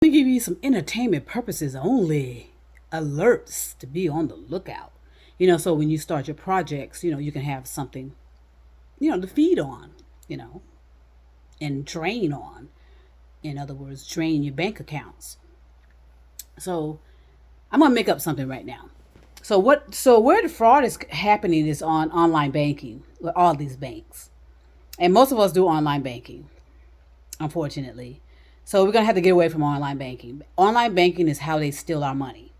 Let me give you some entertainment purposes only alerts to be on the lookout. So when you start your projects, you can have something, to feed on, you know, and drain on. In other words, drain your bank accounts. So I'm gonna make up something right now. So where the fraud is happening is on online banking with all these banks. And most of us do online banking, unfortunately. So we're gonna have to get away from online banking. Online banking is how they steal our money.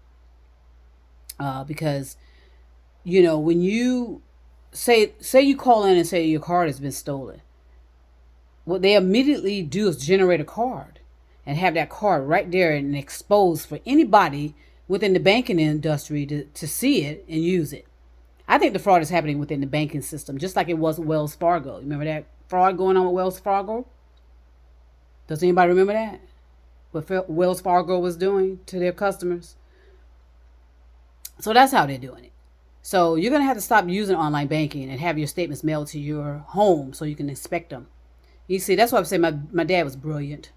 Because when you say you call in and say your card has been stolen, what they immediately do is generate a card and have that card right there and exposed for anybody within the banking industry to see it and use it. I think the fraud is happening within the banking system, just like it was with Wells Fargo. You remember that fraud going on with Wells Fargo? Does anybody remember that? What Wells Fargo was doing to their customers? So that's how they're doing it. So you're going to have to stop using online banking and have your statements mailed to your home so you can inspect them. You see, that's why I'm saying my dad was brilliant.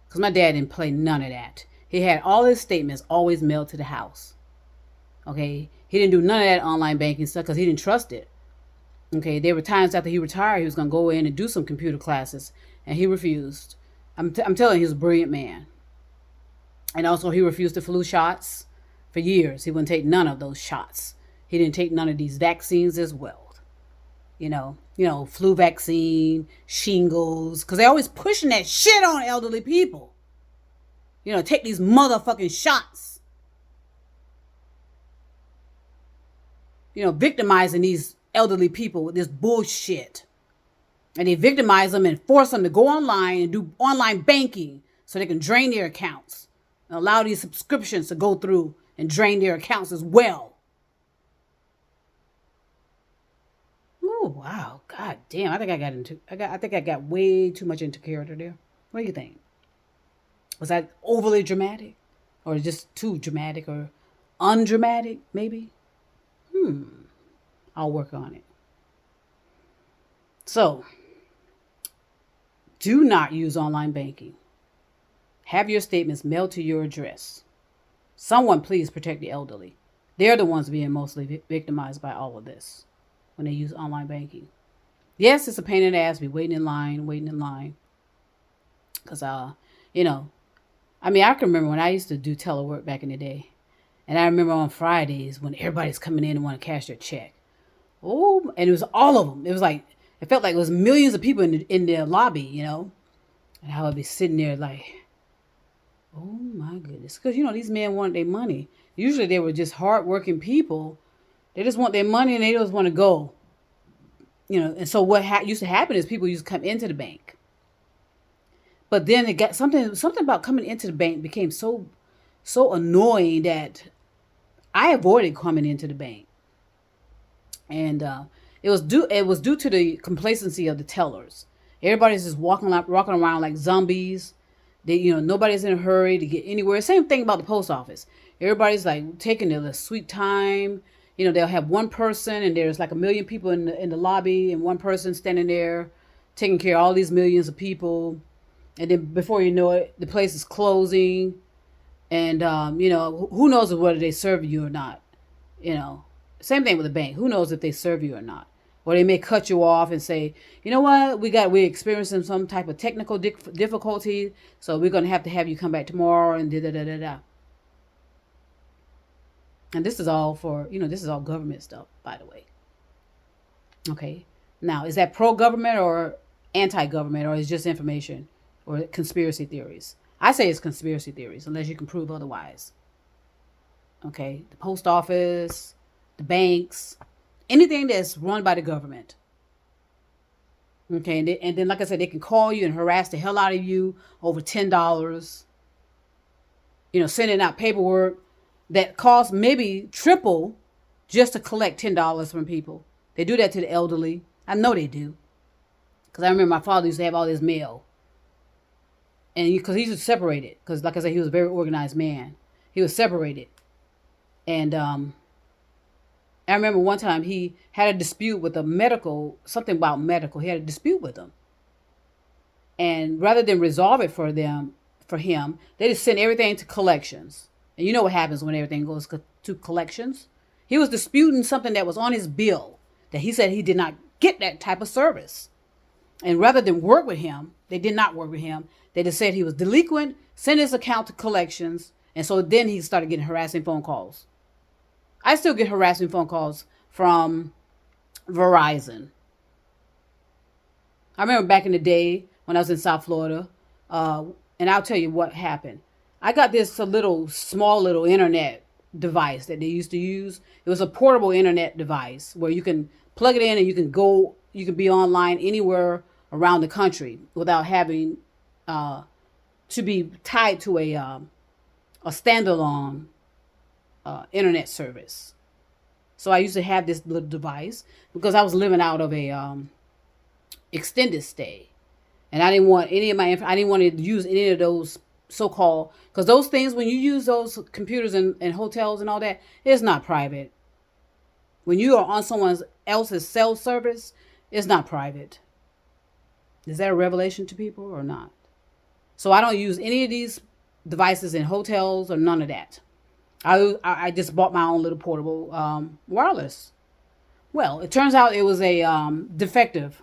Because my dad didn't play none of that. He had all his statements always mailed to the house. Okay? He didn't do none of that online banking stuff because he didn't trust it. Okay? There were times after he retired, he was going to go in and do some computer classes. And he refused. I'm telling you, he was a brilliant man. And also, he refused the flu shots for years. He wouldn't take none of those shots. He didn't take none of these vaccines as well. Flu vaccine, shingles, because they're always pushing that shit on elderly people. Take these motherfucking shots. Victimizing these elderly people with this bullshit. And they victimize them and force them to go online and do online banking so they can drain their accounts. And allow these subscriptions to go through and drain their accounts as well. Oh wow, god damn! I think I got way too much into character there. What do you think? Was that overly dramatic, or just too dramatic, or undramatic? Maybe. I'll work on it. So, do not use online banking. Have your statements mailed to your address. Someone please protect the elderly. They're the ones being mostly victimized by all of this when they use online banking. Yes, it's a pain in the ass. Be waiting in line. Because, I can remember when I used to do telework back in the day. And I remember on Fridays when everybody's coming in and want to cash their check. Oh, and it was all of them. It felt like it was millions of people in the lobby, And I would be sitting there like, oh my goodness. Because, these men wanted their money. Usually they were just hardworking people. They just want their money and they just want to go. And so what used to happen is people used to come into the bank. But then it got something about coming into the bank became so annoying that I avoided coming into the bank. And it was due to the complacency of the tellers. Everybody's just walking around like zombies. Nobody's in a hurry to get anywhere. Same thing about the post office. Everybody's like taking their sweet time. They'll have one person and there's like a million people in the lobby and one person standing there taking care of all these millions of people. And then before you know it, the place is closing. And, who knows whether they serve you or not. Same thing with the bank. Who knows if they serve you or not. Or they may cut you off and say, you know what, we're experiencing some type of technical difficulty, so we're going to have you come back tomorrow and da-da-da-da-da. And this is all this is all government stuff, by the way. Okay. Now, is that pro-government or anti-government, or is it just information or conspiracy theories? I say it's conspiracy theories, unless you can prove otherwise. Okay. The post office, the banks, anything that's run by the government. Okay. And then, like I said, they can call you and harass the hell out of you over $10. Sending out paperwork that costs maybe triple just to collect $10 from people. They do that to the elderly. I know they do. Because I remember my father used to have all his mail. And because he used to separate it. Because like I said, he was a very organized man. He was separated. And I remember one time he had a dispute with something about medical. He had a dispute with them. And rather than resolve it for for him. They just sent everything to collections. And you know what happens when everything goes to collections? He was disputing something that was on his bill that he said he did not get that type of service. And rather than work with him, they did not work with him. They just said he was delinquent, sent his account to collections. And so then he started getting harassing phone calls. I still get harassing phone calls from Verizon. I remember back in the day when I was in South Florida, and I'll tell you what happened. I got this small little internet device that they used to use. It was a portable internet device where you can plug it in and you can be online anywhere around the country without having to be tied to a standalone internet service. So I used to have this little device because I was living out of a extended stay, and I didn't want I didn't want to use any of those so-called, because those things, when you use those computers in hotels and all that, it's not private. When you are on someone else's cell service, it's not private. Is that a revelation to people or not? So I don't use any of these devices in hotels or none of that. I just bought my own little portable wireless. Well, it turns out it was a defective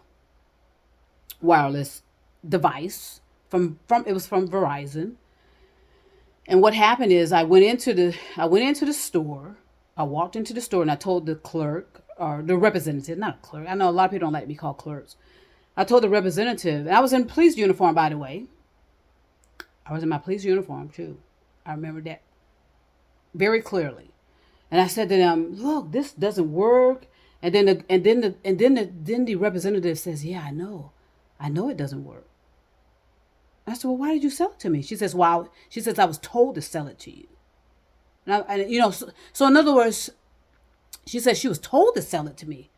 wireless device from Verizon. And what happened is I went into the store. I walked into the store and I told the clerk, or the representative, not a clerk. I know a lot of people don't like to be called clerks. I told the representative, and I was in police uniform, by the way. I was in my police uniform too. I remember that very clearly. And I said to them, "Look, this doesn't work." And then the representative says, "Yeah, I know it doesn't work." I said, "Well, why did you sell it to me?" She says, "Well," she says, "I was told to sell it to you." And so in other words, she said she was told to sell it to me.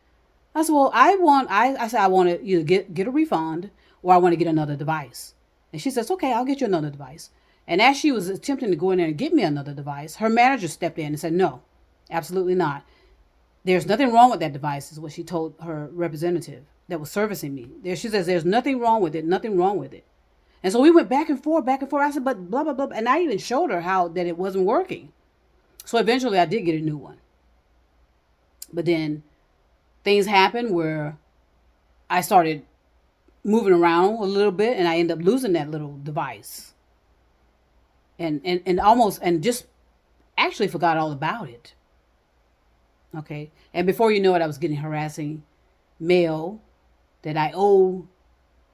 I said, "Well, I said I want to either get a refund or I want to get another device." And she says, "Okay, I'll get you another device." And as she was attempting to go in there and get me another device, her manager stepped in and said, "No, absolutely not. There's nothing wrong with that device," is what she told her representative that was servicing me. She says, "There's nothing wrong with it, nothing wrong with it." And so we went back and forth. I said, "But blah, blah, blah." And I even showed her how that it wasn't working. So eventually I did get a new one. But then things happened where I started moving around a little bit and I ended up losing that little device. And just actually forgot all about it. Okay. And before you know it, I was getting harassing mail that I owe.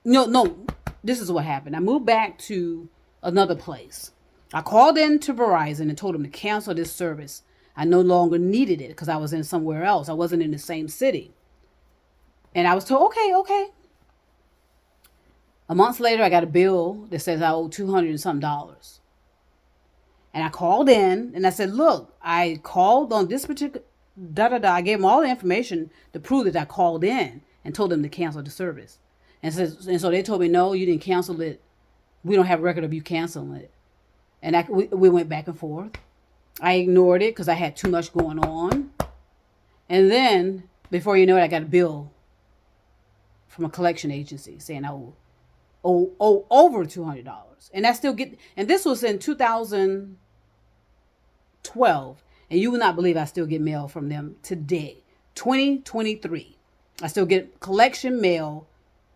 No, this is what happened. I moved back to another place. I called in to Verizon and told them to cancel this service. I no longer needed it because I was in somewhere else. I wasn't in the same city. And I was told, okay. A month later, I got a bill that says I owe $200 and something. And I called in and I said, "Look, I called on this particular I gave them all the information to prove that I called in and told them to cancel the service. And so they told me, "No, you didn't cancel it. We don't have a record of you canceling it." And we went back and forth. I ignored it because I had too much going on. And then, before you know it, I got a bill from a collection agency saying I owe over $200. And I still get, and this was in 2012. And you will not believe I still get mail from them today, 2023. I still get collection mail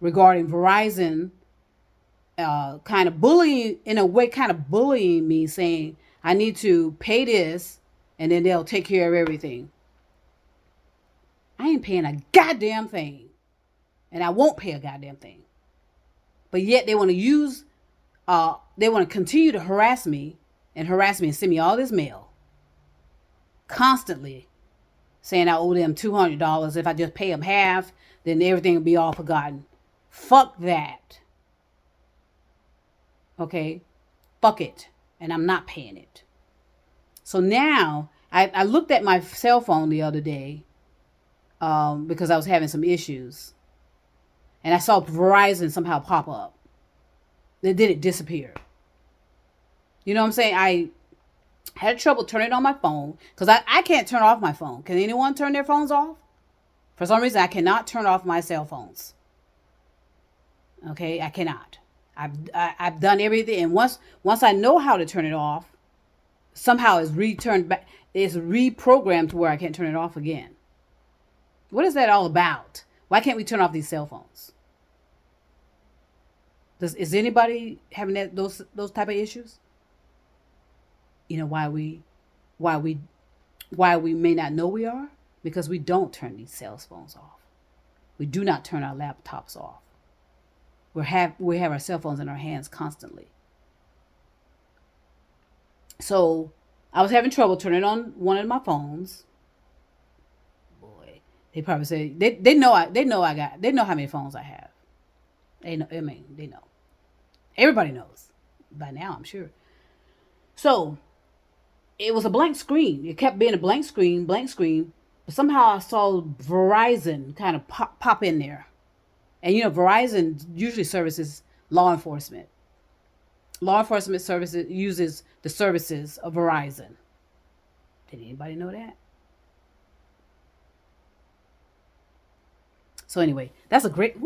regarding Verizon, kind of bullying me, saying I need to pay this and then they'll take care of everything. I ain't paying a goddamn thing. And I won't pay a goddamn thing. But yet they want to continue to harass me and send me all this mail. Constantly saying I owe them $200. If I just pay them half, then everything will be all forgotten. Fuck that. Okay? Fuck it. And I'm not paying it. So now, I looked at my cell phone the other day because I was having some issues. And I saw Verizon somehow pop up. Then it disappeared. You know what I'm saying? I had trouble turning on my phone because I can't turn off my phone. Can anyone turn their phones off? For some reason, I cannot turn off my cell phones. Okay, I cannot. I've done everything, and once I know how to turn it off, somehow it's returned back. It's reprogrammed to where I can't turn it off again. What is that all about? Why can't we turn off these cell phones? Is anybody having those type of issues? You know why we why we may not know we are? Because we don't turn these cell phones off. We do not turn our laptops off. We have our cell phones in our hands constantly. So I was having trouble turning on one of my phones. Boy, they probably say they know they know how many phones I have. They know. I mean, they know. Everybody knows by now, I'm sure. So it was a blank screen. It kept being a blank screen, blank screen. But somehow I saw Verizon kind of pop in there. And you know, Verizon usually services law enforcement. Law enforcement services uses the services of Verizon. Did anybody know that? So anyway, that's a great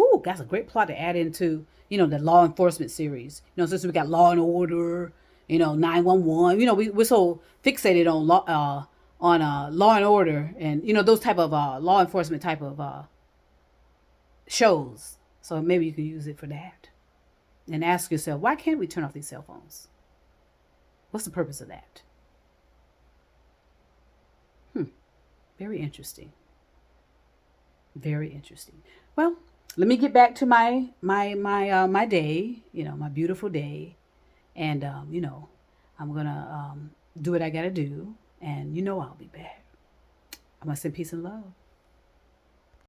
plot to add into, you know, the law enforcement series. You know, since we got Law and Order, you know, 911. You know, we're so fixated on Law and Order, and you know those type of law enforcement type of shows. So maybe you can use it for that, and ask yourself, why can't we turn off these cell phones? What's the purpose of that? Very interesting. Very interesting. Well, let me get back to my day. You know, my beautiful day, and you know, I'm gonna do what I gotta do, and you know I'll be back. I'm gonna send peace and love.